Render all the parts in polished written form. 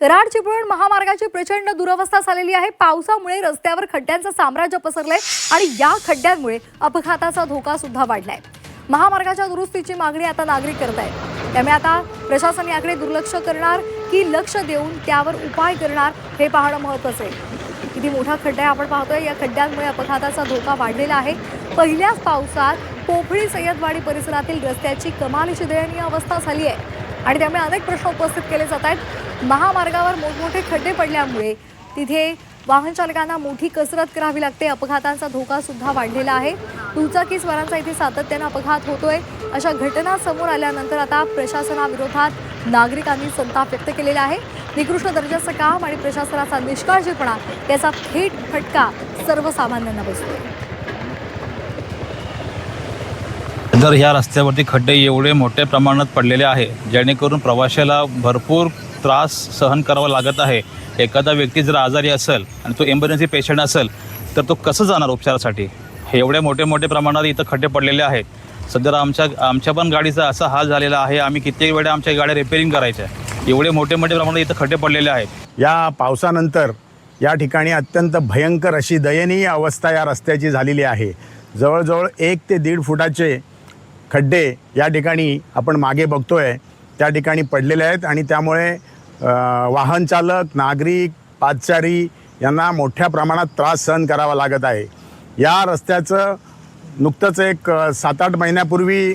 कराड चिपळूण महामार्गाची प्रचंड दुरवस्था झालेली आहे। पावसामुळे रस्त्यावर खड्ड्यांचं साम्राज्य पसरलंय आणि या खड्ड्यांमुळे अपघाताचा धोका सुद्धा वाढलाय। महामार्गाच्या दुरुस्तीची मागणी आता नागरिक करत आहेत। त्यामुळे आता प्रशासन याकडे दुर्लक्ष करणार की लक्ष देऊन त्यावर उपाय करणार हे पाहणं महत्त्वाचं आहे। किती मोठा खड्डा आहे आपण पाहतोय। या खड्ड्यांमुळे अपघाताचा धोका वाढलेला आहे। पहिल्याच पावसात पोफळी सय्यदवाडी परिसरातील रस्त्याची कमालीची दयनीय अवस्था झाली आहे आणि त्यामुळे अनेक प्रश्न उपस्थित केले जात आहेत। महामार्गावर मोठमोठे खड्डे पडल्यामुळे तिथे वाहन चालकांना मोठी कसरत करावी लागते। अपघातांचा धोका सुद्धा वाढलेला आहे। दुचाकीस्वारांचा इथे सातत्याने अपघात होतोय। अशा घटना समोर आल्यानंतर आता प्रशासनाविरोधात नागरिकांनी संताप व्यक्त केलेला आहे। निकृष्ट दर्जाचं काम आणि प्रशासनाचा निष्काळजीपणा याचा थेट फटका सर्वसामान्यांना बसतोय। तर ह्या रस्त्यावरती खड्डे एवढे मोठ्या प्रमाणात पडलेले आहे जेणेकरून प्रवाशाला भरपूर त्रास सहन करावा लागत आहे। एखादा व्यक्ती जर आजारी असेल आणि तो इमर्जन्सी पेशंट असेल तर तो कसं जाणार उपचारासाठी। हे एवढे मोठे प्रमाणात इथं खड्डे पडलेले आहेत। सध्या आमच्या पण गाडीचा असा हाल झालेला आहे। आम्ही कित्येक वेळा आमच्या गाड्या रिपेअरिंग करायच्या, एवढे मोठे प्रमाणात इथं खड्डे पडलेले आहेत। या पावसानंतर या ठिकाणी अत्यंत भयंकर अशी दयनीय अवस्था या रस्त्याची झालेली आहे। जवळजवळ 1 ते 1.5 फुटाचे खड्डे या ठिकाणी आपण मागे बघतोय त्या ठिकाणी पडलेले आहेत आणि त्यामुळे वाहन चालक, नागरिक, पादचारी यांना मोठ्या प्रमाणात त्रास सहन करावा लागत आहे। या रस्त्याचं नुकतंच एक 7-8 महिन्यापूर्वी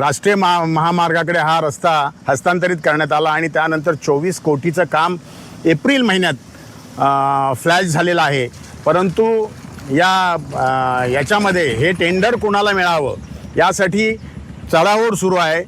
राष्ट्रीय महामार्गाकडे हा रस्ता हस्तांतरित करण्यात आला आणि त्यानंतर 24 कोटीचं काम एप्रिल महिन्यात फ्लॅश झालेलं आहे। परंतु याच्यामध्ये हे टेंडर कोणाला मिळावं यासाठी चढाओढ सुरू आहे।